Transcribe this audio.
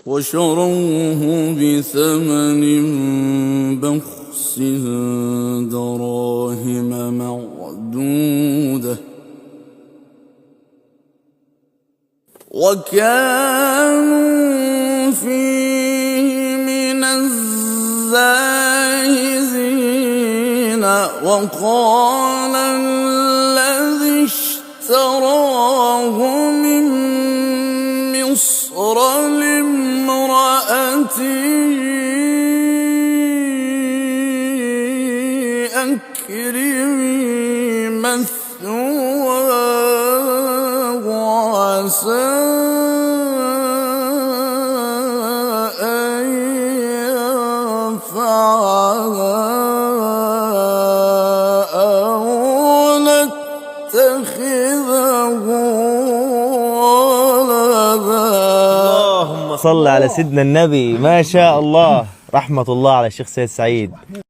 وشروه بثمن بخس دراهم معدودة وكانوا فيه من الزاهدين. وقال الذي اشتراه من مصر لامرأته أكرمي مثواه عسى أن ينفعنا أو نتخذه ولدا. اللهم صل على سيدنا النبي. ما شاء الله، رحمة الله على الشيخ سيد سعيد.